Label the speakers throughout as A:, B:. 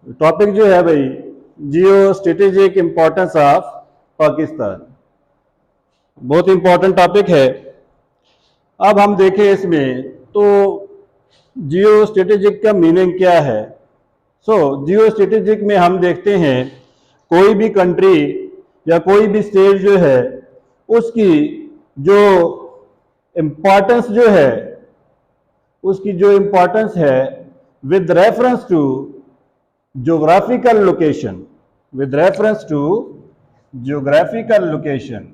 A: Topic जो है भाई, geo strategic importance of Pakistan, बहुत इंपॉर्टेंट टॉपिक है। अब हम देखें इसमें तो जियो स्ट्रेटेजिक का मीनिंग क्या है। जियो स्ट्रेटेजिक में हम देखते हैं कोई भी कंट्री या कोई भी स्टेट जो है उसकी जो इम्पोर्टेंस जो है, उसकी जो इम्पोर्टेंस है with reference to geographical location, with reference to geographical location।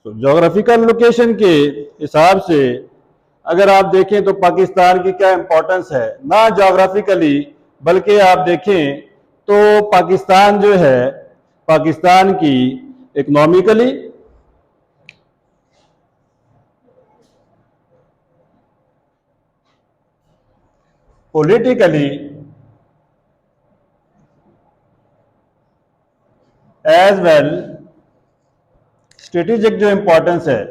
A: तो जोग्राफिकल लोकेशन के हिसाब से अगर आप देखें तो पाकिस्तान की क्या इंपॉर्टेंस है, ना जोग्राफिकली बल्कि आप देखें तो पाकिस्तान जो है, पाकिस्तान की economically, politically as well strategic जो इंपॉर्टेंस है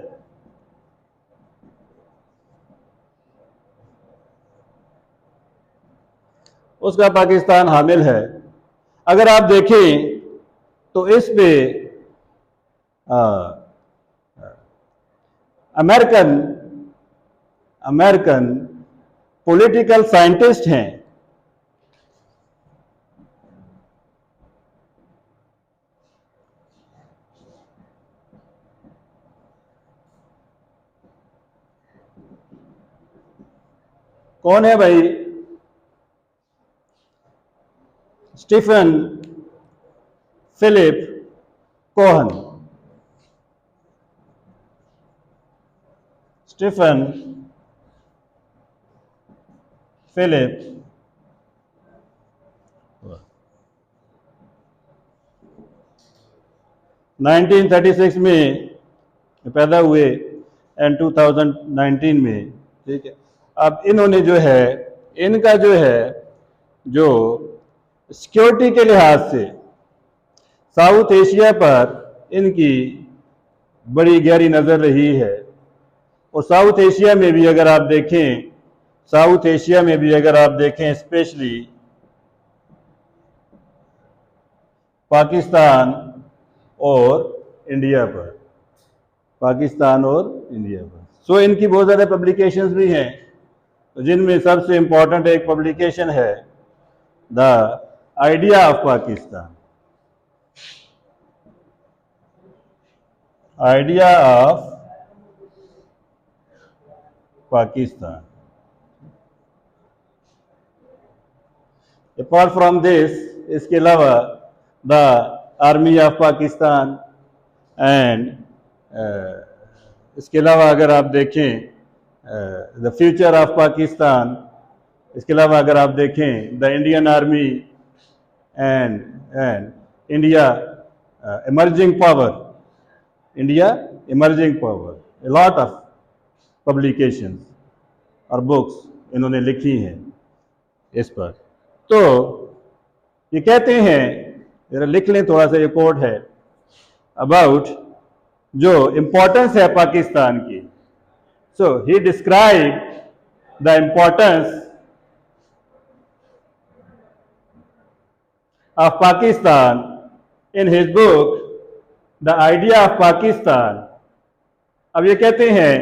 A: उसका पाकिस्तान हामिल है। अगर आप देखें तो इस पे अमेरिकन अमेरिकन पॉलिटिकल साइंटिस्ट हैं, कौन है भाई? Stephen Philip Cohen. Stephen Philip 1936 में पैदा हुए एंड 2019 में, ठीक है। अब इन्होंने जो है, इनका जो है जो सिक्योरिटी के लिहाज से साउथ एशिया पर इनकी बड़ी गहरी नज़र रही है। और साउथ एशिया में भी अगर आप देखें, साउथ एशिया में भी अगर आप देखें स्पेशली पाकिस्तान और इंडिया पर, पाकिस्तान और इंडिया पर। इनकी बहुत ज़्यादा पब्लिकेशंस भी हैं, जिनमें सबसे इंपॉर्टेंट एक पब्लिकेशन है the idea of Pakistan, idea of Pakistan. Apart from this, इसके अलावा the army of Pakistan and इसके अलावा अगर आप देखें द फ्यूचर ऑफ पाकिस्तान, इसके अलावा अगर आप देखें the Indian army and India emerging power, India emerging power, a lot of publications और बुक्स इन्होंने लिखी हैं इस पर। तो ये कहते हैं, जरा लिख लें थोड़ा सा, ये कोट है अबाउट जो इंपॉर्टेंस है पाकिस्तान की। He describe the importance of Pakistan in his book the idea of Pakistan. अब ये कहते हैं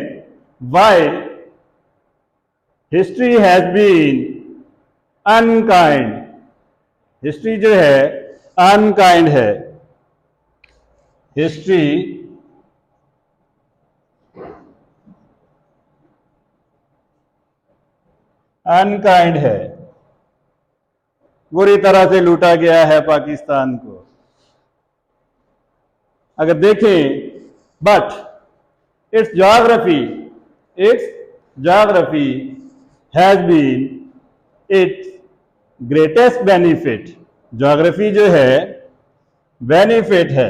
A: why history has been unkind, history जो है अनकाइंड है, हिस्ट्री अनकाइंड है, बुरी तरह से लूटा गया है पाकिस्तान को। अगर देखें, but its geography has been its greatest benefit. Geography जो है बेनिफिट है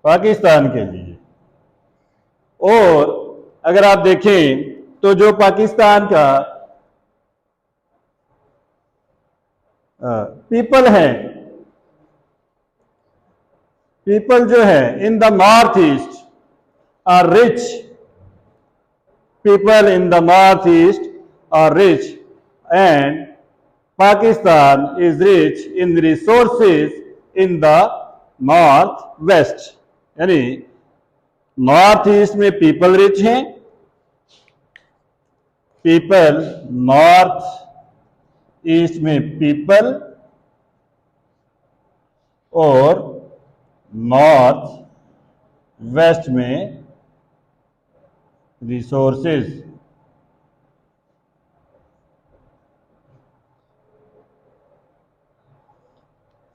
A: पाकिस्तान के लिए। और अगर आप देखें तो जो पाकिस्तान का पीपल हैं, पीपल जो है in the north east are rich, people in the north east are rich and Pakistan is rich in resources in the north west. यानी नॉर्थ ईस्ट में पीपल रिच हैं, पीपल नॉर्थ ईस्ट में people और north west में resources.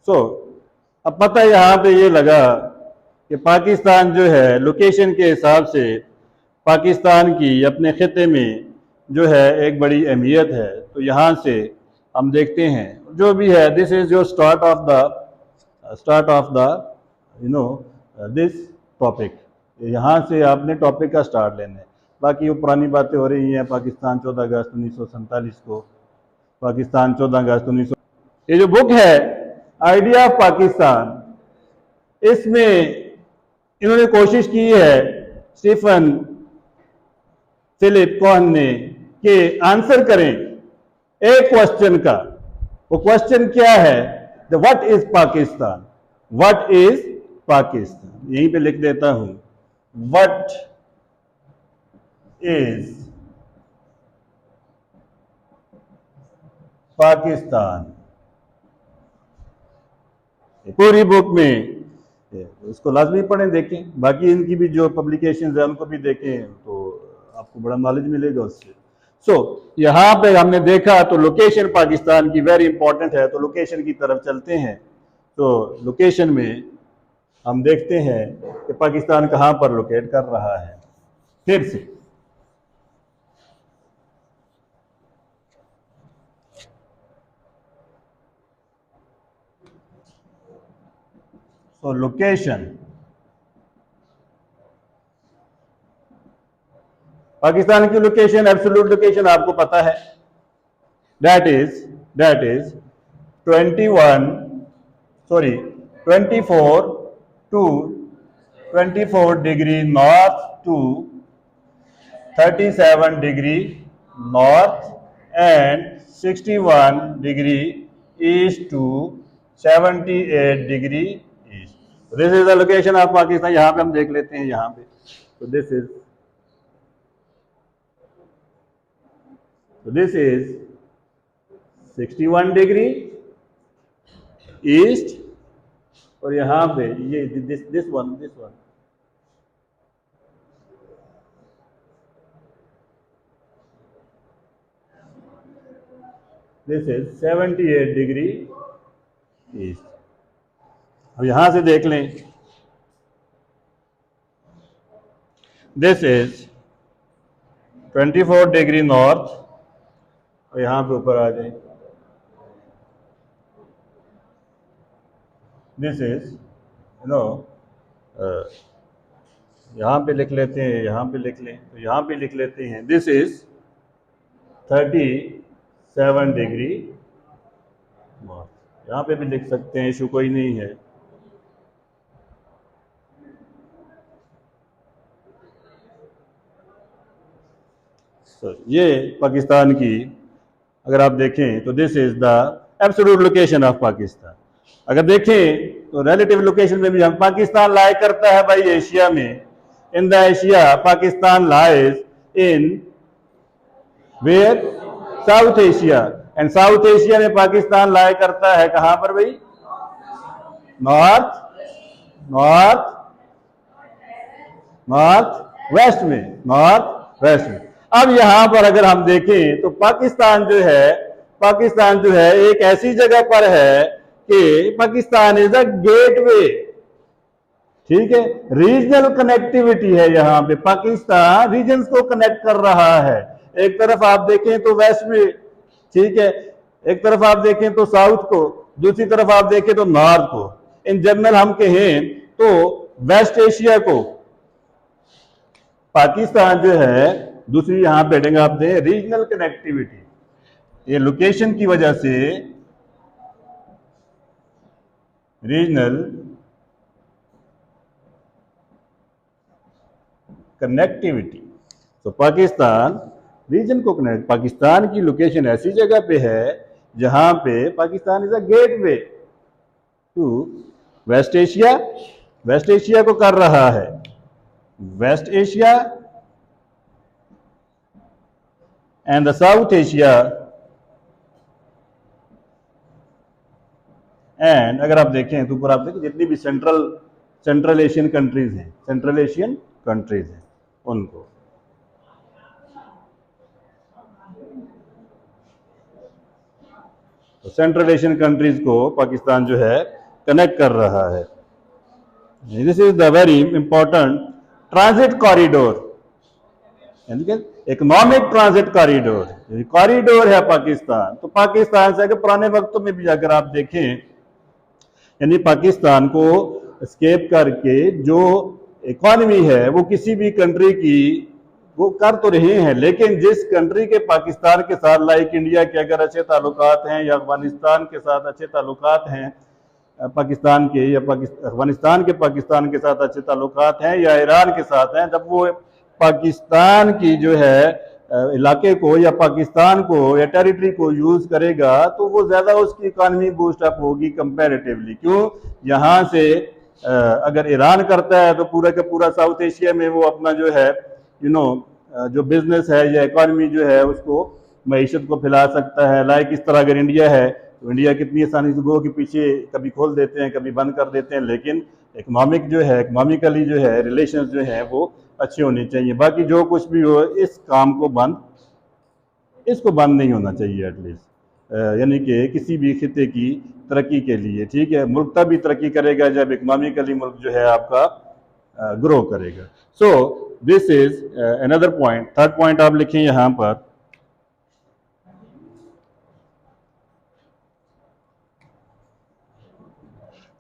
A: अब पता यहां पे ये लगा कि पाकिस्तान जो है लोकेशन के हिसाब से पाकिस्तान की अपने खिते में जो है एक बड़ी अहमियत है। तो यहां से हम देखते हैं जो भी है, this is your start of the this topic. यहाँ से आपने टॉपिक का स्टार्ट लेना है। बाकी वो पुरानी बातें हो रही हैं, पाकिस्तान 14 अगस्त 1947 को, पाकिस्तान 14 अगस्त 1900। ये जो बुक है आइडिया ऑफ पाकिस्तान, इसमें इन्होंने कोशिश की है स्टीफन फिलिप कॉहन ने कि आंसर करें एक क्वेश्चन का। वो क्वेश्चन क्या है? What is Pakistan, what is Pakistan. यहीं पे लिख देता हूं, व्हाट इज पाकिस्तान। पूरी बुक में उसको लाजमी पढ़ें, देखें। बाकी इनकी भी जो पब्लिकेशंस है उनको भी देखें तो आपको बड़ा नॉलेज मिलेगा उससे। यहां पे हमने देखा तो लोकेशन पाकिस्तान की वेरी इंपॉर्टेंट है। तो लोकेशन की तरफ चलते हैं। तो लोकेशन में हम देखते हैं कि पाकिस्तान कहां पर लोकेट कर रहा है। फिर से लोकेशन, पाकिस्तान की लोकेशन, एब्सोल्यूट लोकेशन आपको पता है, that is 24 degree north to 37 degree north and 61 degree east to 78 degree east. This is the location of Pakistan. यहां पे हम देख लेते हैं यहां पे। तो दिस इज 61 डिग्री ईस्ट और यहां पे ये this one this is 78 degree east. अब यहां से देख लें, दिस इज 24 डिग्री नॉर्थ और यहां पे ऊपर आ जाए, दिस इज यहां पे लिख लेते हैं, यहां पे लिख लें तो यहां पे लिख लेते हैं दिस इज 37 डिग्री नॉर्थ। यहां पे भी लिख सकते हैं, इशू कोई नहीं है। ये पाकिस्तान की अगर आप देखें तो this is the absolute location of Pakistan. अगर देखें तो रिलेटिव लोकेशन में भी हम पाकिस्तान लाई करता है भाई एशिया में, in the Asia Pakistan lies in where South Asia, and South Asia में पाकिस्तान लाई करता है कहां पर भाई? नॉर्थ वेस्ट में। अब यहां पर अगर हम देखें तो पाकिस्तान जो है एक ऐसी जगह पर है कि पाकिस्तान इज अ गेटवे। ठीक है, रीजनल कनेक्टिविटी है। यहां पे पाकिस्तान रीजन्स को कनेक्ट कर रहा है। एक तरफ आप देखें तो वेस्ट में, ठीक है, एक तरफ आप देखें तो साउथ को, दूसरी तरफ आप देखें तो नॉर्थ को। इन जनरल हम कहें तो वेस्ट एशिया को पाकिस्तान जो है, दूसरी यहां पे हेडिंग आप दें रीजनल कनेक्टिविटी। ये लोकेशन की वजह से रीजनल कनेक्टिविटी। तो पाकिस्तान रीजन को कनेक्ट, पाकिस्तान की लोकेशन ऐसी जगह पे है जहां पे Pakistan is a gateway to West Asia, West Asia को कर रहा है, West Asia and the South Asia, एंड अगर आप देखें तो ऊपर आप देखें जितनी भी सेंट्रल एशियन कंट्रीज हैं, सेंट्रल एशियन कंट्रीज हैं उनको। तो सेंट्रल एशियन कंट्रीज को पाकिस्तान जो है कनेक्ट कर रहा है। This is the very important transit corridor, economic transit corridor, corridor है पाकिस्तान। तो पाकिस्तान से अगर पुराने वक्तों में भी अगर आप देखें, यानी पाकिस्तान को एस्केप करके जो इकॉनमी है वो किसी भी कंट्री की वो कर तो रहे हैं, लेकिन जिस कंट्री के पाकिस्तान के साथ, लाइक इंडिया के अगर अच्छे ताल्लुकात हैं या अफगानिस्तान के साथ अच्छे ताल्लुकात हैं पाकिस्तान के, या अफगानिस्तान के पाकिस्तान के साथ अच्छे ताल्लुकात हैं, या ईरान के साथ हैं, जब वो पाकिस्तान की जो है इलाके को या पाकिस्तान को या टेरिटरी को यूज करेगा तो वो ज्यादा उसकी इकॉनमी बूस्ट अप होगी कंपैरेटिवली। क्यों? यहाँ से अगर ईरान करता है तो पूरा का पूरा साउथ एशिया में वो अपना जो है जो बिजनेस है या इकॉनमी जो है उसको मईशत को फैला सकता है। लाइक इस तरह अगर इंडिया है तो इंडिया कितनी आसानी से गो के पीछे कभी खोल देते हैं कभी बंद कर देते हैं, लेकिन इकोनॉमिक जो है, इकोनॉमिकली जो है रिलेशंस जो है वो अच्छे होने चाहिए। बाकी जो कुछ भी हो इस काम को इसको बंद नहीं होना चाहिए एटलीस्ट, यानी कि किसी भी खिते की तरक्की के लिए। ठीक है, मुल्क तभी तरक्की करेगा जब इकोनॉमिकली मुल्क जो है आपका ग्रो करेगा। So this is another point. Third point आप लिखें यहां पर,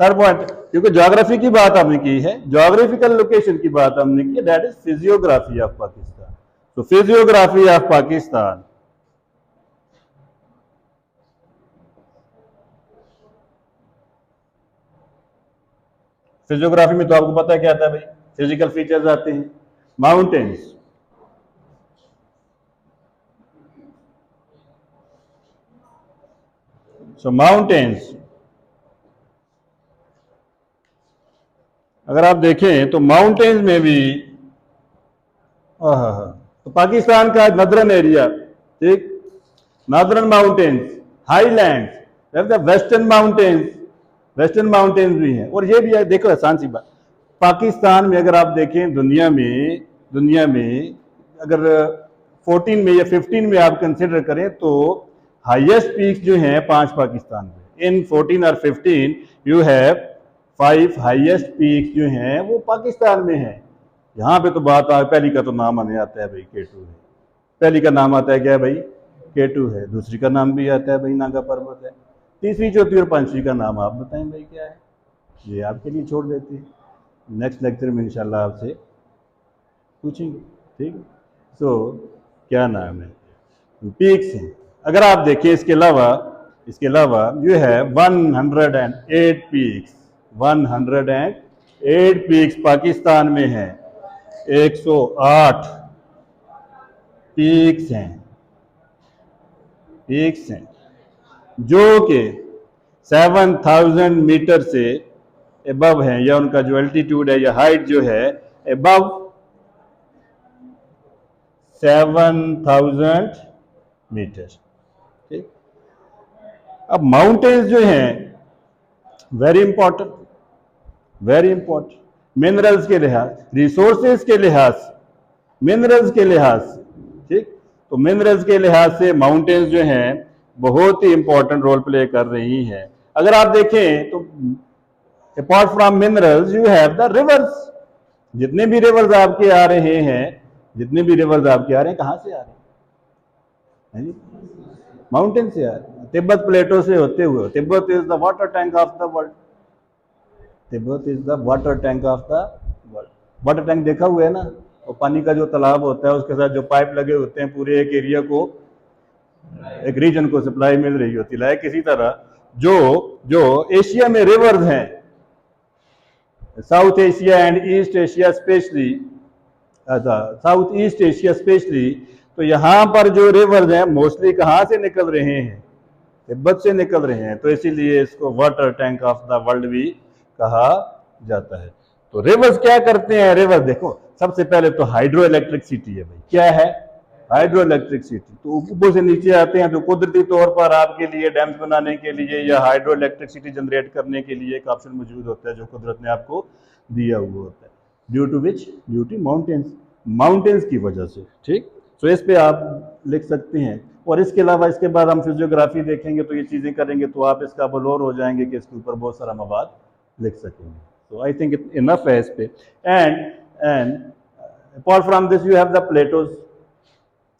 A: थर्ड पॉइंट, क्योंकि ज्योग्राफी की बात हमने की है, ज्योग्राफिकल लोकेशन की बात हमने की, that is physiography of Pakistan. तो फिजियोग्राफी ऑफ पाकिस्तान, फिजियोग्राफी में तो आपको पता है क्या आता है भाई, फिजिकल फीचर्स आते हैं, माउंटेन्स, सो माउंटेन्स अगर आप देखें तो माउंटेन्स में भी तो पाकिस्तान का नदरन एरिया, ठीक, northern mountains, highlands, western mountains, western mountains भी हैं। और ये भी है, देखो आसान सी बात, पाकिस्तान में अगर आप देखें दुनिया में अगर 14 में या 15 में आप कंसिडर करें तो हाईएस्ट पीक्स जो हैं 5 पाकिस्तान में। इन 14 और 15 यू हैव 5 हाईएस्ट पीक्स जो हैं वो पाकिस्तान में हैं। यहाँ पे तो बात आ, पहली का तो नाम हमें आता है भाई K2 है, पहली का नाम आता है क्या भाई K2 है, दूसरी का नाम भी आता है भाई नागा पर्वत है, तीसरी चौथी और पांचवी का नाम आप बताएं भाई क्या है, ये आपके लिए छोड़ देते हैं, नेक्स्ट लेक्चर में इंशाल्लाह आपसे पूछेंगे। ठीक, सो क्या नाम है, पीक्स हैं। अगर आप देखिए इसके अलावा यू है 108 पीक्स, 108 पीक्स पाकिस्तान में है, 108 पीक्स हैं जो कि 7000 मीटर से एबव है, या उनका जो एल्टीट्यूड है या हाइट जो है एबव 7000 मीटर। ठीक, अब माउंटेन्स जो हैं वेरी इंपॉर्टेंट मिनरल्स के लिहाज, रिसोर्सेज के लिहाज, मिनरल्स के लिहाज, ठीक, तो मिनरल्स के लिहाज से माउंटेन्स जो हैं बहुत ही इंपॉर्टेंट रोल प्ले कर रही हैं। अगर आप देखें तो apart from minerals you have the reverse, जितने भी रिवर्स आपके आ रहे हैं कहां से आ रहे हैं, माउंटेन से आ रहे हैं, तिब्बत प्लेटो से होते हुए। Tibet is the water tank of the world, Tibet is the water tank of the world. Water tank देखा हुआ है ना, और पानी का जो तालाब होता है उसके साथ जो पाइप लगे होते हैं, पूरे एक एरिया को, एक रीजन को सप्लाई मिल रही होती है। किसी तरह जो जो एशिया में रिवर्स हैं, south Asia and east Asia specially, south east Asia specially, तो यहाँ पर जो रिवर्स हैं मोस्टली कहाँ से निकल रहे हैं, तिब्बत से निकल रहे हैं, तो इसीलिए इसको water tank of the world भी कहा जाता है। तो रिवर्स क्या करते हैं, रिवर्स देखो सबसे पहले तो हाइड्रो इलेक्ट्रिसिटी है भाई, क्या है हाइड्रो इलेक्ट्रिसिटी। तो ऊपर से नीचे आते हैं तो कुदरती तौर पर आपके लिए डैम्स बनाने के लिए या हाइड्रो इलेक्ट्रिसिटी जनरेट करने के लिए एक ऑप्शन मौजूद होता है जो कुदरत ने आपको दिया हुआ होता है, due to which, due to mountains, mountains की वजह से, ठीक। तो इस पे आप लिख सकते हैं। और इसके अलावा इसके बाद हम फिजियोग्राफी देखेंगे तो ये चीज़ें करेंगे तो आप इसका बलौर हो जाएंगे कि इसके ऊपर बहुत सारा मवाद लिख सकेंगे। तो आई थिंक इनफ है इस पे। And apart from this you have the Plato's,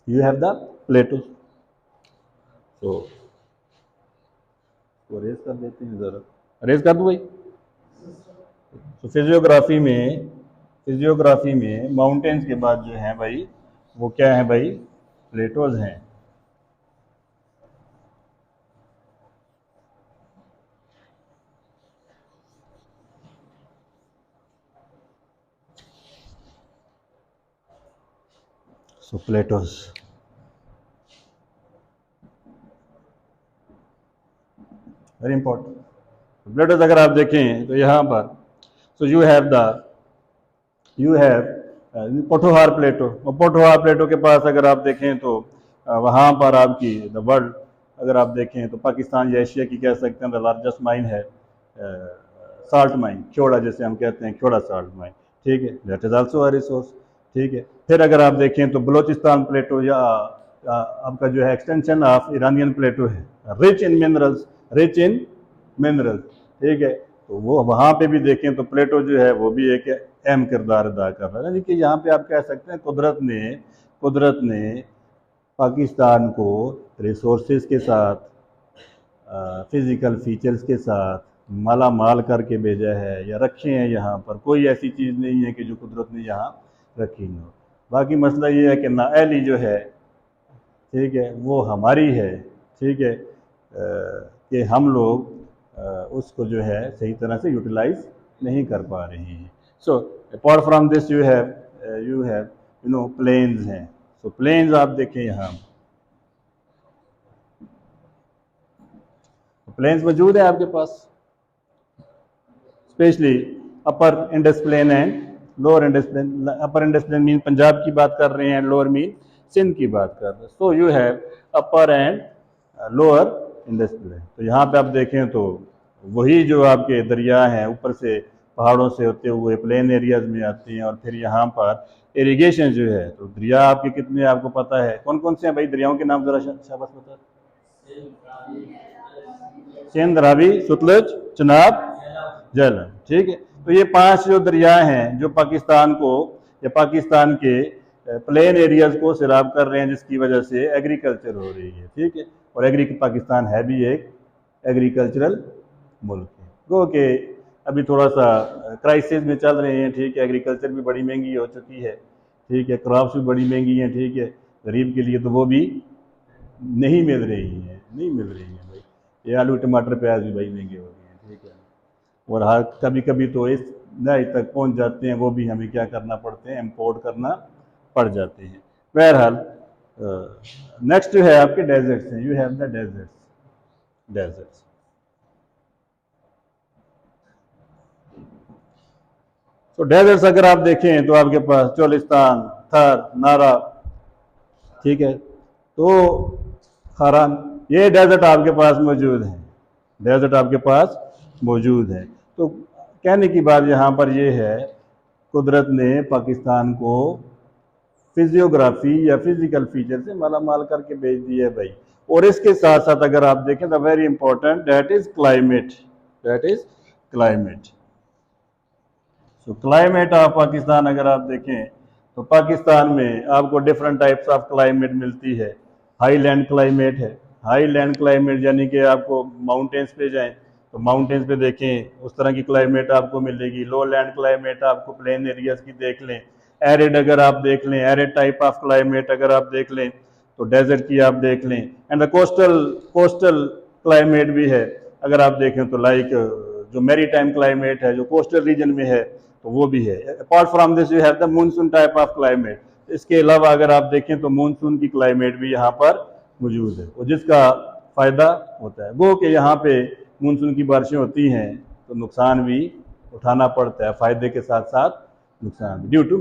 A: you have the Plato's. तो रेज कर देते हैं जरा, रेज कर दूं भाई। तो फिजियोग्राफी में माउंटेन्स के बाद जो है भाई वो क्या है भाई, प्लेटोज हैं। सो प्लेटोज, वेरी इंपॉर्टेंट। प्लेटोज अगर आप देखें तो यहाँ पर सो यू हैव पोठोहार प्लेटो, और पोठोहार प्लेटो के पास अगर आप देखें तो वहाँ पर आपकी द वर्ल्ड अगर आप देखें तो पाकिस्तान या एशिया की कह सकते हैं द लार्जेस्ट माइन है साल्ट माइन, ख्योड़ा जिसे हम कहते हैं, ख्योड़ा साल्ट माइन, ठीक है, that is also a resource, ठीक है। फिर अगर आप देखें तो बलोचिस्तान प्लेटो या आपका जो है एक्सटेंशन ऑफ ईरानियन प्लेटो है, rich in minerals, rich in minerals, ठीक है। तो वो वहाँ पे भी देखें तो प्लेटो जो है वो भी एक अहम किरदार अदा कर रहा है। यानी कि यहाँ पे आप कह सकते हैं कुदरत ने पाकिस्तान को रिसोर्सेज के साथ, फिजिकल फीचर्स के साथ माला माल करके भेजा है या रखे हैं। यहाँ पर कोई ऐसी चीज़ नहीं है कि जो कुदरत ने यहाँ रखी न हो। बाकी मसला ये है कि नाअहली जो है, ठीक है, वो हमारी है, ठीक है, कि हम लोग उसको जो है सही तरह से यूटिलाइज नहीं कर पा रहे हैं। So apart from this you have plains हैं। सो प्लेन्स आप देखें यहाँ प्लेन्स मौजूद है आपके पास, specially upper Indus plain and lower Indus plain. Upper Indus plain mean Punjab की बात कर रहे हैं, लोअर मीन सिंध की बात कर रहे हैं। So you have upper and lower Indus plain. तो यहाँ पे आप देखें तो वही जो आपके दरिया हैं ऊपर से पहाड़ों से होते हुए प्लेन एरियाज में आते हैं, और फिर यहाँ पर इरिगेशन जो है, तो दरिया आपके कितने आपको पता है, कौन कौन से हैं भाई दरियाओं के नाम जरा शाबाश बता। सिंध, रावी, सतलुज, चनाब, झेलम, ठीक है। तो ये 5 जो दरिया हैं जो पाकिस्तान को या पाकिस्तान के प्लेन एरियाज को सैराब कर रहे हैं, जिसकी वजह से एग्रीकल्चर हो रही है, ठीक है। और पाकिस्तान है भी एक एग्रीकल्चरल मुल्क है, गो के अभी थोड़ा सा क्राइसिस में चल रहे हैं, ठीक है। एग्रीकल्चर भी बड़ी महंगी हो चुकी है, ठीक है, क्रॉप्स भी बड़ी महंगी हैं, ठीक है। गरीब के लिए तो वो भी नहीं मिल रही हैं भाई। ये आलू टमाटर प्याज भी भाई महंगे हो गए हैं, ठीक है। और हर कभी कभी तो इस नए तक पहुंच जाते हैं, वो भी हमें क्या करना पड़ते हैं, इम्पोर्ट करना पड़ जाते हैं। बहरहाल नेक्स्ट जो है आपके डेजर्ट्स हैं, यू हैव द डेजर्ट्स। तो डेजर्ट्स अगर आप देखें तो आपके पास चोलिस्तान, थर, नारा, ठीक है, तो खारान, ये डेजर्ट आपके पास मौजूद हैं, डेजर्ट आपके पास मौजूद है। तो कहने की बात यहाँ पर ये है, कुदरत ने पाकिस्तान को फिजियोग्राफी या फिजिकल फीचर से माला माल करके भेज दिया है भाई। और इसके साथ साथ अगर आप देखें तो very important, that is climate. So climate of Pakistan अगर आप देखें तो पाकिस्तान में आपको डिफरेंट टाइप्स ऑफ क्लाइमेट मिलती है। हाईलैंड क्लाइमेट है, हाईलैंड क्लाइमेट यानी कि आपको माउंटेन्स पे जाएं तो माउंटेन्स पे देखें उस तरह की क्लाइमेट आपको मिलेगी। लो लैंड क्लाइमेट आपको प्लेन एरियाज की देख लें। एरिड अगर आप देख लें, एरिड टाइप ऑफ क्लाइमेट अगर आप देख लें तो डेजर्ट की आप देख लें। एंड कोस्टल क्लाइमेट भी है, अगर आप देखें तो लाइक जो मेरी टाइम क्लाइमेट है, जो कोस्टल रीजन में है, तो वो भी है। Apart from this you have the monsoon type of climate. इसके अलावा अगर आप देखें तो मानसून की क्लाइमेट भी यहाँ पर मौजूद है, और जिसका फ़ायदा होता है। वो कि यहाँ पे मानसून की बारिशें होती हैं तो नुकसान भी उठाना पड़ता है, फ़ायदे के साथ साथ नुकसान, ड्यू टू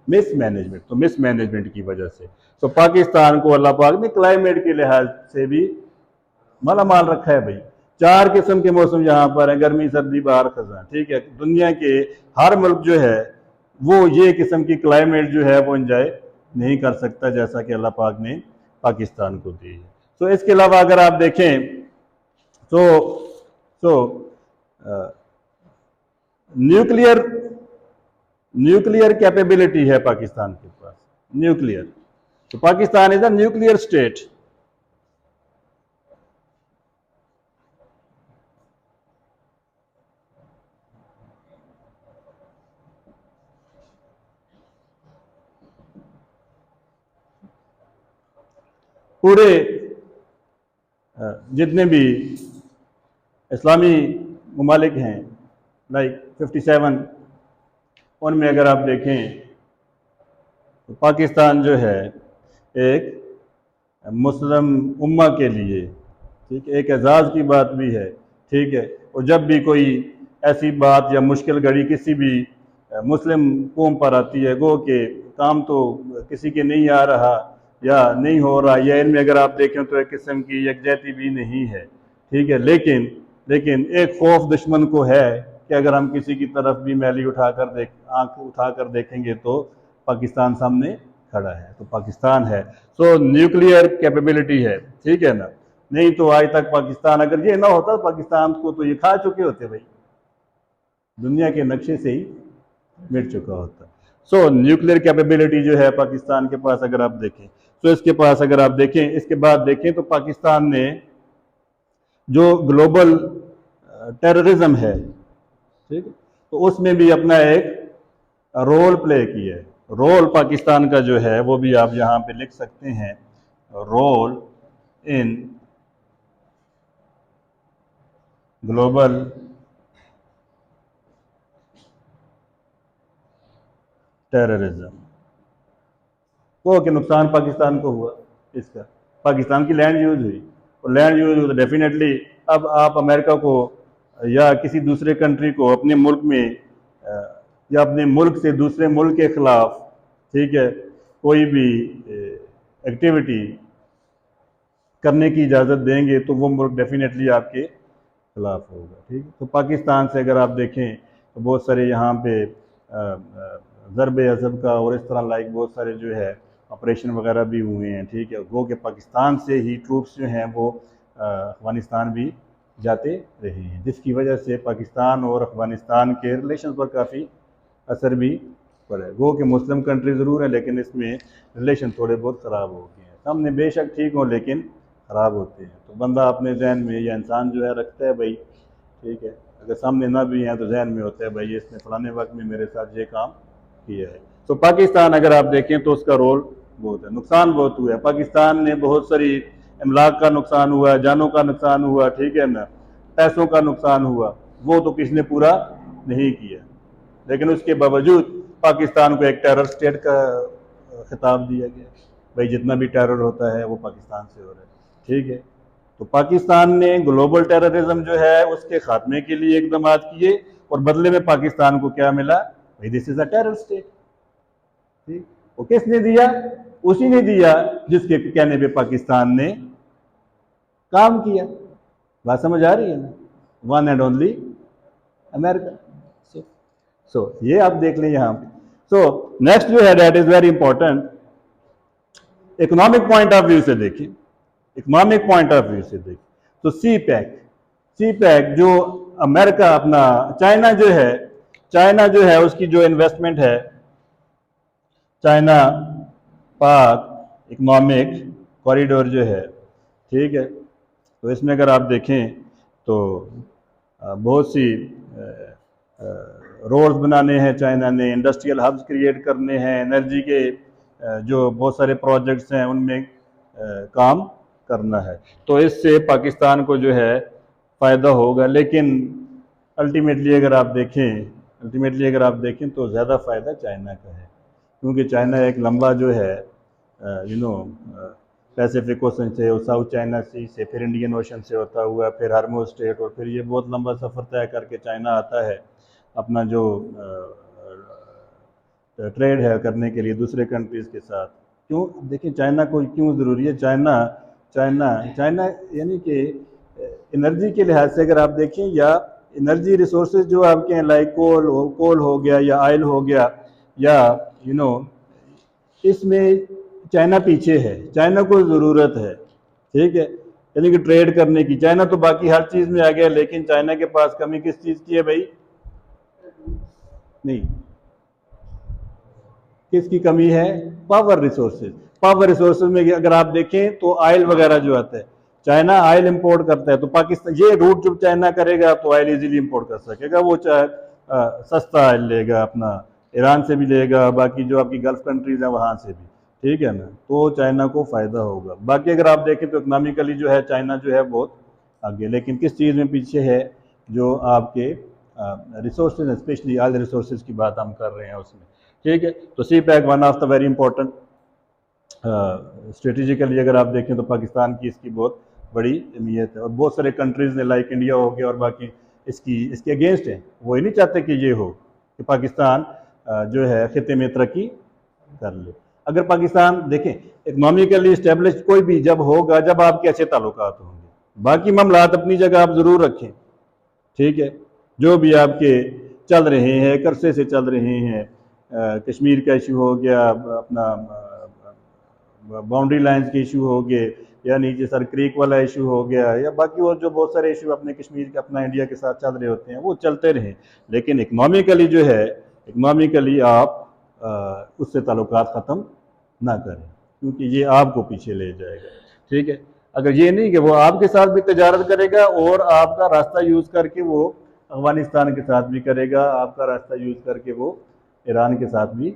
A: मिसमैनेजमेंट। तो मिसमैनेजमेंट की वजह से तो पाकिस्तान को अल्लाह पाक ने क्लाइमेट के लिहाज से भी माला माल रखा है भाई। 4 किस्म के मौसम यहाँ पर है, गर्मी, सर्दी, बहार, खज़ां, ठीक है। दुनिया के हर मुल्क जो है वो ये किस्म की क्लाइमेट जो है वो एंजॉय नहीं कर सकता, जैसा कि अल्लाह पाक ने पाकिस्तान को दी है। तो इसके अलावा अगर आप देखें तो न्यूक्लियर कैपेबिलिटी है पाकिस्तान के पास, न्यूक्लियर। तो Pakistan is a nuclear state. पूरे जितने भी इस्लामी ममालिक हैं, लाइक 57, उनमें अगर आप देखें तो पाकिस्तान जो है एक मुस्लिम उम्मा के लिए, ठीक है, एक एजाज़ की बात भी है, ठीक है। और जब भी कोई ऐसी बात या मुश्किल घड़ी किसी भी मुस्लिम कौम पर आती है, गो के काम तो किसी के नहीं आ रहा या नहीं हो रहा, या इनमें अगर आप देखें तो एक किस्म की यकजहती भी नहीं है, ठीक है। लेकिन एक खौफ दुश्मन को है कि अगर हम किसी की तरफ भी मैली आंख उठाकर देखेंगे तो पाकिस्तान सामने खड़ा है, तो पाकिस्तान है। सो न्यूक्लियर कैपेबिलिटी है, ठीक है ना। नहीं तो आज तक पाकिस्तान, अगर ये ना होता पाकिस्तान को, तो ये खा चुके होते भाई, दुनिया के नक्शे से ही मिट चुका होता। सो न्यूक्लियर कैपेबिलिटी जो है पाकिस्तान के पास अगर आप देखें, तो इसके पास अगर आप देखें, इसके बाद देखें तो पाकिस्तान ने जो ग्लोबल टेररिज्म है, ठीक है, तो उसमें भी अपना एक रोल प्ले किया है। रोल पाकिस्तान का जो है वो भी आप यहाँ पे लिख सकते हैं, रोल इन ग्लोबल टेररिज्म। वो कि नुकसान पाकिस्तान को हुआ, इसका पाकिस्तान की लैंड यूज हुई, और लैंड यूज हुई तो डेफिनेटली अब आप अमेरिका को या किसी दूसरे कंट्री को अपने मुल्क में या अपने मुल्क से दूसरे मुल्क के खिलाफ, ठीक है, कोई भी एक्टिविटी करने की इजाज़त देंगे तो वो मुल्क डेफिनेटली आपके खिलाफ होगा, ठीक है। तो पाकिस्तान से अगर आप देखें तो बहुत सारे यहाँ पे ज़रबे अज़ब का और इस तरह लाइक बहुत सारे जो है ऑपरेशन वगैरह भी हुए हैं, ठीक है। वो कि पाकिस्तान से ही ट्रूप्स जो हैं वो अफ़गानिस्तान भी जाते रहे हैं, जिसकी वजह से पाकिस्तान और अफ़गानिस्तान के रिलेशन पर काफ़ी असर भी पड़ा है। वो कि मुस्लिम कंट्री ज़रूर है, लेकिन इसमें रिलेशन थोड़े बहुत ख़राब हो गए हैं। सामने बेशक ठीक हो, लेकिन ख़राब होते हैं। तो बंदा अपने जहन में या इंसान जो है रखता है भाई, ठीक है, अगर सामने ना भी हैं तो जहन में होता है भाई इसने फलाने वक्त में मेरे साथ ये काम किया है। तो पाकिस्तान अगर आप देखें तो उसका रोल बहुत है, नुकसान बहुत हुआ है। पाकिस्तान ने बहुत सारी इमलाक का नुकसान हुआ, जानों का नुकसान हुआ, ठीक है ना, पैसों का नुकसान हुआ, वो तो किसने पूरा नहीं किया। लेकिन उसके बावजूद पाकिस्तान को एक टेरर स्टेट का खिताब दिया गया, भाई जितना भी टेरर होता है वो पाकिस्तान से हो रहा है, ठीक है। तो पाकिस्तान ने ग्लोबल टेररिज्म जो है उसके खात्मे के लिए इकदाम किए, और बदले में पाकिस्तान को क्या मिला, भाई this is a terror state, ठीक। वो किसने दिया, उसी ने दिया जिसके कहने पे पाकिस्तान ने काम किया। बात समझ आ रही है ना, वन एंड ओनली अमेरिका। सो ये आप देख लें यहाँ पे। सो नेक्स्ट जो है that is very important, economic point of view से देखिए, इकोनॉमिक पॉइंट ऑफ व्यू से देखिए तो सी पैक जो अमेरिका अपना चाइना जो है उसकी जो इन्वेस्टमेंट है, चाइना पाक इकोनॉमिक कॉरिडोर जो है, ठीक है। तो इसमें अगर आप देखें तो बहुत सी रोड्स बनाने हैं चाइना ने, इंडस्ट्रियल हब्स क्रिएट करने हैं, एनर्जी के जो बहुत सारे प्रोजेक्ट्स हैं उनमें काम करना है, तो इससे पाकिस्तान को जो है फ़ायदा होगा। लेकिन अल्टीमेटली अगर आप देखें तो ज़्यादा फ़ायदा चाइना का है, क्योंकि चाइना एक लंबा जो है पैसिफिक ओशन से और साउथ चाइना सी से फिर इंडियन ओशन से होता हुआ फिर हार्मोज स्ट्रेट और फिर ये बहुत लंबा सफ़र तय करके चाइना आता है अपना जो ट्रेड है करने के लिए दूसरे कंट्रीज़ के साथ। क्यों देखिए चाइना को क्यों ज़रूरी है? चाइना यानी कि एनर्जी के लिहाज से अगर आप देखें या एनर्जी रिसोर्सेज जो आपके हैं लाइक कोल हो गया या ऑयल हो गया या इसमें चाइना पीछे है, चाइना को ज़रूरत है, ठीक है, यानी कि ट्रेड करने की। चाइना तो बाकी हर चीज़ में आ गया, लेकिन चाइना के पास कमी किस चीज़ की है भाई? नहीं, किसकी कमी है? Power resources. पावर रिसोर्सेज में अगर आप देखें तो ऑयल वगैरह जो आता है, चाइना ऑयल इंपोर्ट करता है, तो पाकिस्तान ये रूट जब चाइना करेगा तो ऑयल इजीली इंपोर्ट कर सकेगा। वो चाहे सस्ता ऑयल लेगा, अपना ईरान से भी लेगा, बाकी जो आपकी गल्फ कंट्रीज हैं वहाँ से भी, ठीक है ना, तो चाइना को फ़ायदा होगा। बाकी अगर आप देखें तो इकनॉमिकली जो है चाइना जो है बहुत आगे, लेकिन किस चीज़ में पीछे है? जो आपके रिसोर्सेज, स्पेशली ऑयल रिसोर्सेज की बात हम कर रहे हैं उसमें, ठीक है। तो CPEC one of the very important strategically अगर आप देखें तो पाकिस्तान की इसकी बहुत बड़ी अहमियत है, और बहुत सारे कंट्रीज़ ने लाइक इंडिया हो गया और बाकी इसके अगेंस्ट हैं। वो ये नहीं चाहते कि ये हो कि पाकिस्तान जो है खिते में तरक्की कर ले। अगर पाकिस्तान देखें इकनॉमिकली इस्टेब्लिश कोई भी जब होगा जब आपके अच्छे ताल्लुकात होंगे, बाकी मामलात अपनी जगह आप ज़रूर रखें, ठीक है, जो भी आपके चल रहे हैं करसे से चल रहे हैं, कश्मीर का इशू हो गया, अपना बाउंड्री लाइंस के इशू हो गए, या नीचे सर क्रीक वाला इशू हो गया, या बाकी और जो बहुत सारे इशू अपने कश्मीर के अपना इंडिया के साथ चल रहे होते हैं वो चलते रहें, लेकिन इकनॉमिकली जो है इकनॉमिकली आप उससे ताल्लुकात ख़त्म ना करें, क्योंकि ये आपको पीछे ले जाएगा, ठीक है। अगर ये नहीं कि वो आपके साथ भी तजारत करेगा और आपका रास्ता यूज़ करके वो अफगानिस्तान के साथ भी करेगा, आपका रास्ता यूज़ करके वो ईरान के साथ भी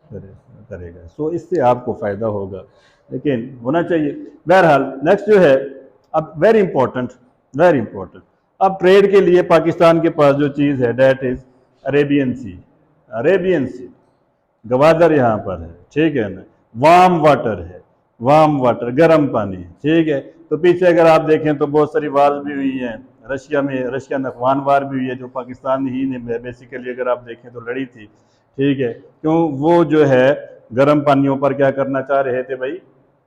A: करेगा, सो इससे आपको फ़ायदा होगा, लेकिन होना चाहिए। बहरहाल नेक्स्ट जो है अब वेरी इंपॉर्टेंट अब ट्रेड के लिए पाकिस्तान के पास जो चीज़ है डैट इज़ अरेबियन सी गवादर यहाँ पर है, ठीक है ना, वार्म वाटर गर्म पानी, ठीक है। तो पीछे अगर आप देखें तो बहुत सारी वार भी हुई हैं, रशियन अफगान वार भी हुई है जो पाकिस्तान ही ने बेसिकली अगर आप देखें तो लड़ी थी, ठीक है। क्यों? वो जो है गर्म पानियों पर क्या करना चाह रहे थे भाई?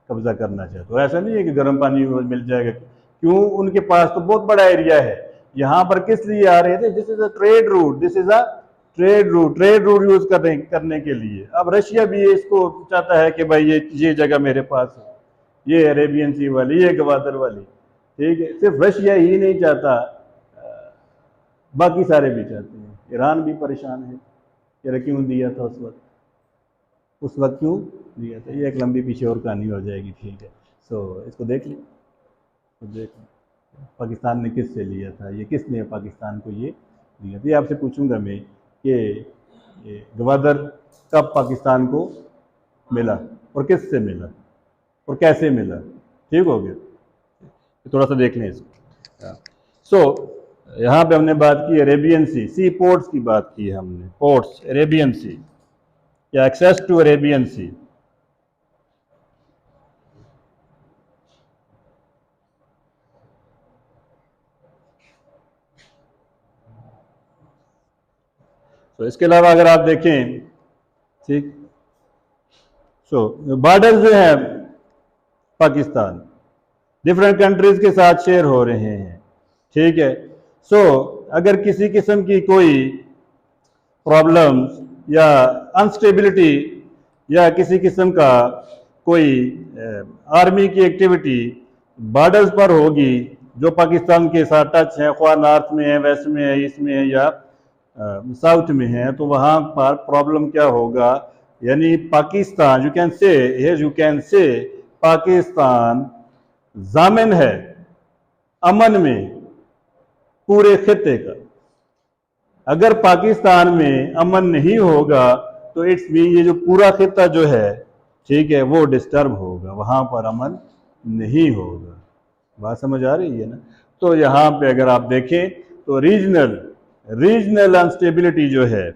A: कब्जा करना चाहते। तो ऐसा नहीं है कि गर्म पानी मिल जाएगा, क्यों? उनके पास तो बहुत बड़ा एरिया है, यहाँ पर किस लिए आ रहे थे? This is a trade route use करने के लिए। अब रशिया भी इसको चाहता है कि भाई ये जगह मेरे पास है, ये अरेबियन सी वाली, ये गवादर वाली, ठीक है। सिर्फ रशिया ही नहीं चाहता, बाकी सारे भी चाहते हैं। ईरान भी परेशान है कि क्यों दिया था उस वक्त क्यों दिया था। ये एक लंबी पीछे और कहानी हो जाएगी, ठीक है। सो इसको देख ली, पाकिस्तान ने किससे लिया था, ये किसने पाकिस्तान को ये दिया था। ये आपसे पूछूंगा मैं कि गवादर कब पाकिस्तान को मिला और किससे मिला और कैसे मिला, ठीक हो गया। थोड़ा सा देख लें इसको। सो यहाँ पे हमने बात की अरेबियन सी पोर्ट्स की बात की हमने, पोर्ट्स अरेबियन सी या एक्सेस टू अरेबियन सी। तो इसके अलावा अगर आप देखें, ठीक, सो बॉर्डर जो है पाकिस्तान डिफरेंट कंट्रीज के साथ शेयर हो रहे हैं, ठीक है। सो अगर किसी किस्म की कोई प्रॉब्लम्स या अनस्टेबिलिटी या किसी किस्म का कोई आर्मी की एक्टिविटी बॉर्डर्स पर होगी जो पाकिस्तान के साथ टच है, ख्वाह नॉर्थ में है, वेस्ट में है, ईस्ट में है या साउथ में है, तो वहाँ पर प्रॉब्लम क्या होगा? यानी Pakistan you can say Pakistan जामिन है अमन में पूरे खित्ते का। अगर पाकिस्तान में अमन नहीं होगा तो इट्स मीन ये जो पूरा खित्ता जो है, ठीक है, वो डिस्टर्ब होगा, वहाँ पर अमन नहीं होगा। बात समझ आ रही है ना? तो यहाँ पे अगर आप देखें तो रीजनल अनस्टेबिलिटी जो है,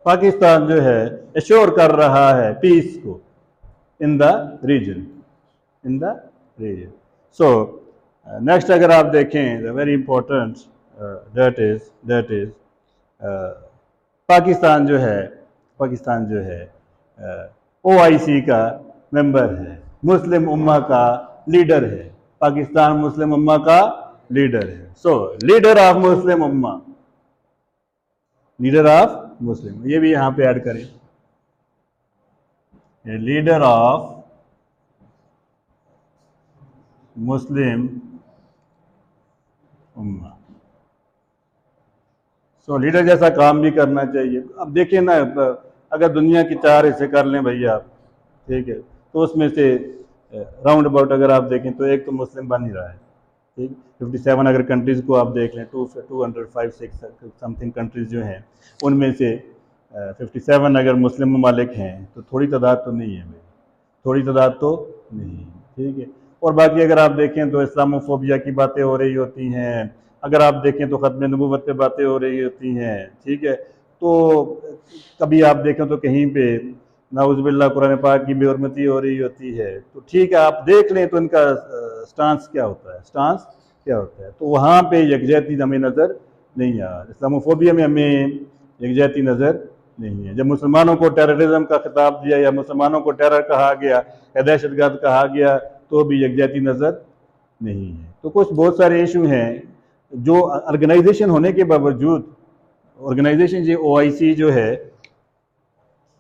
A: पाकिस्तान जो है एश्योर कर रहा है पीस को in the region, in the region. So next अगर आप देखें the very important that is Pakistan जो है OIC का मेंबर है, मुस्लिम उम्मा का लीडर है, पाकिस्तान मुस्लिम उम्मा का लीडर है। सो लीडर ऑफ मुस्लिम उम्मा, लीडर ऑफ मुस्लिम, ये भी यहां पे ऐड करें, लीडर ऑफ मुस्लिम उम्मा। सो लीडर जैसा काम भी करना चाहिए। अब देखिए ना, अगर दुनिया की 4 हिस्से कर लें भैया, ठीक है, तो उसमें से राउंड अबाउट अगर आप देखें तो एक तो मुस्लिम बन ही रहा है, ठीक। 57 अगर कंट्रीज़ को आप देख लें, 205-6 समथिंग कंट्रीज़ जो हैं, उनमें से 57 अगर मुस्लिम ममालिक हैं तो थोड़ी तादाद तो नहीं है भाई, थोड़ी तादाद तो नहीं है, ठीक है। और बाकी अगर आप देखें तो इस्लामोफोबिया की बातें हो रही होती हैं, अगर आप देखें तो ख़त्म नबूवत पे बातें हो रही होती हैं, ठीक है। तो कभी आप देखें तो कहीं पे नाउज़ुबिल्लाह कुरान पाक की बेहुरमती हो रही होती है, तो ठीक है, आप देख लें तो इनका स्टांस क्या होता है, तो वहाँ पे यकजहती हमें नज़र नहीं आ रहा। इस्लामोफोबिया में हमें यकजहती नज़र नहीं है। जब मुसलमानों को टेररिज्म का खिताब दिया या मुसलमानों को टेरर कहा गया या दहशतगर्द कहा गया, तो भी यकजहती नज़र नहीं है। तो कुछ बहुत सारे इशू हैं जो ऑर्गेनाइजेशन होने के बावजूद, ऑर्गेनाइजेशन जो OIC जो है,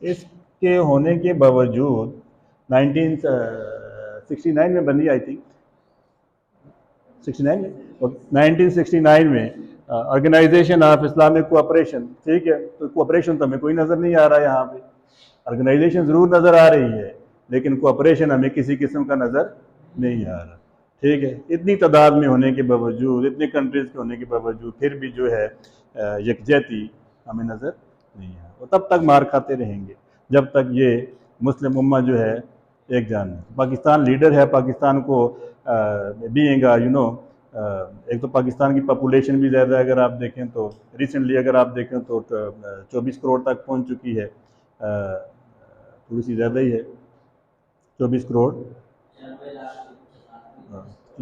A: इसके होने के बावजूद 1969 में बनी, आई थिंक 69 में, और 1969 में ऑर्गेनाइजेशन ऑफ इस्लामिक कोऑपरेशन, ठीक है। तो कोऑपरेशन तो हमें कोई नज़र नहीं आ रहा है यहाँ पे, ऑर्गेनाइजेशन ज़रूर नज़र आ रही है लेकिन कोऑपरेशन हमें किसी किस्म का नज़र नहीं आ रहा, ठीक है। इतनी तादाद में होने के बावजूद, इतने कंट्रीज़ के होने के बावजूद फिर भी जो है यकजहती हमें नज़र नहीं आ रहा। और तब तक मार खाते रहेंगे जब तक ये मुस्लिम उम्मा जो है एक जान है। पाकिस्तान लीडर है, पाकिस्तान को बीइंग एक तो पाकिस्तान की पॉपुलेशन भी ज़्यादा है, अगर आप देखें तो रिसेंटली अगर आप देखें तो 24 करोड़ तक पहुंच चुकी है, थोड़ी सी ज़्यादा ही है, 24 करोड़,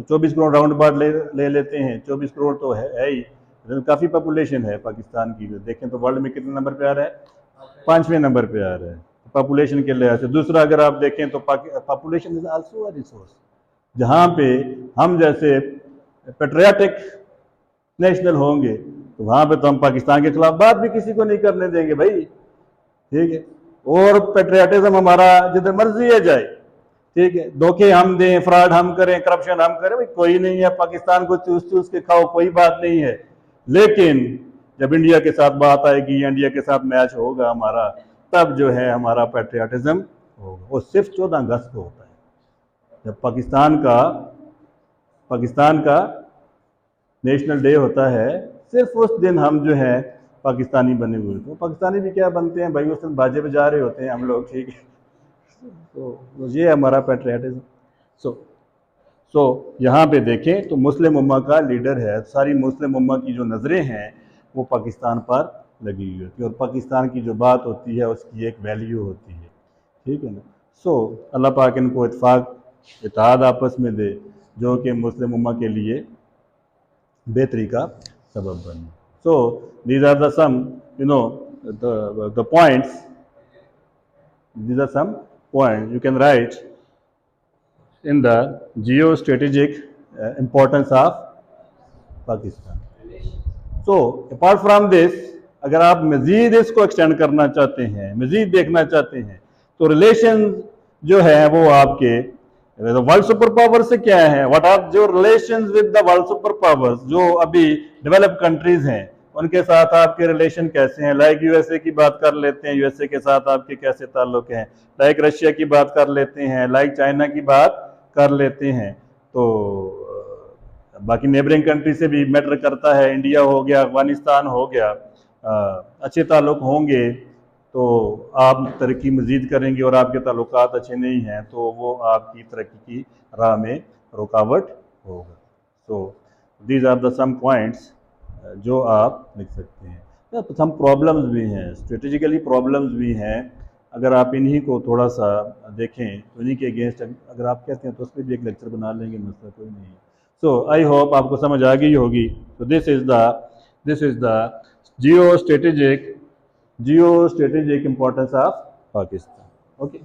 A: 24 करोड़ राउंड अबाउट ले लेते हैं, 24 करोड़ तो है ही, काफ़ी पॉपुलेशन है पाकिस्तान की। देखें तो वर्ल्ड में कितने नंबर पे आ रहा है, 5वें नंबर पे आ रहा है पॉपुलेशन के लिहाज से। दूसरा अगर आप देखें तो population is also a resource, जहाँ पे हम जैसे पेट्रियाटिक नेशनल होंगे तो वहाँ पे तो हम पाकिस्तान के खिलाफ बात भी किसी को नहीं करने देंगे भाई, ठीक है। और पेट्रियाटिज्म हमारा जिधर मर्जी है जाए, ठीक है, धोखे हम दें, फ्रॉड हम करें, करप्शन हम करें, भाई कोई नहीं है, पाकिस्तान को चूस के खाओ, कोई बात नहीं है। लेकिन जब इंडिया के साथ बात आएगी, इंडिया के साथ मैच होगा हमारा, तब जो है हमारा पेट्रियाटिज्म होगा। वो सिर्फ 14 अगस्त को होता है, जब पाकिस्तान का नेशनल डे होता है, सिर्फ उस दिन हम जो है पाकिस्तानी बने हुए। तो पाकिस्तानी भी क्या बनते हैं भाई, उस दिन बाजे बजा रहे होते हैं हम लोग, ठीक है। तो ये हमारा पेट्रियाटिज्म। सो यहाँ पे देखें तो मुस्लिम उम्मा का लीडर है, सारी मुस्लिम उम्मा की जो नज़रें हैं वो पाकिस्तान पर लगी हुई होती है, और पाकिस्तान की जो बात होती है उसकी एक वैल्यू होती है, ठीक है ना। सो अल्लाह पाक इनको इत्फाक इत्तेहाद आपस में दे, जो कि मुस्लिम उम्मा के लिए बेहतरी का सबब बने। So these are the some the points, these are some points you can write in the geostrategic importance of Pakistan. So apart from this, अगर आप मज़ीद इसको एक्सटेंड करना चाहते हैं, मज़ीद देखना चाहते हैं, तो रिलेशन जो है वो आपके वर्ल्ड सुपर पावर से क्या है, व्हाट आर जो relation with the world super powers, जो अभी डेवलप कंट्रीज हैं उनके साथ आपके रिलेशन कैसे हैं। लाइक यूएसए की बात कर लेते हैं, यूएसए के साथ आपके कैसे ताल्लुक हैं। लाइक रशिया की बात कर लेते हैं, लाइक चाइना की बात कर लेते हैं। तो बाकी नेबरिंग कंट्री से भी मैटर करता है, इंडिया हो गया, अफगानिस्तान हो गया, अच्छे ताल्लुक होंगे तो आप तरक्की मज़ीद करेंगे, और आपके ताल्लुकात अच्छे नहीं हैं तो वो आपकी तरक्की की राह में रुकावट होगा। So these are the some points जो आप लिख सकते हैं। सम प्रॉब्लम्स भी हैं, स्ट्रेटेजिकली प्रॉब्लम्स भी हैं, अगर आप इन्हीं को थोड़ा सा देखें तो इन्हीं के अगेंस्ट अगर आप कहते हैं तो उस पर भी एक लेक्चर बना लेंगे, मसला कोई नहीं है। सो आई होप आपको समझ आ गई होगी। तो this is the geo strategic importance of Pakistan. Okay.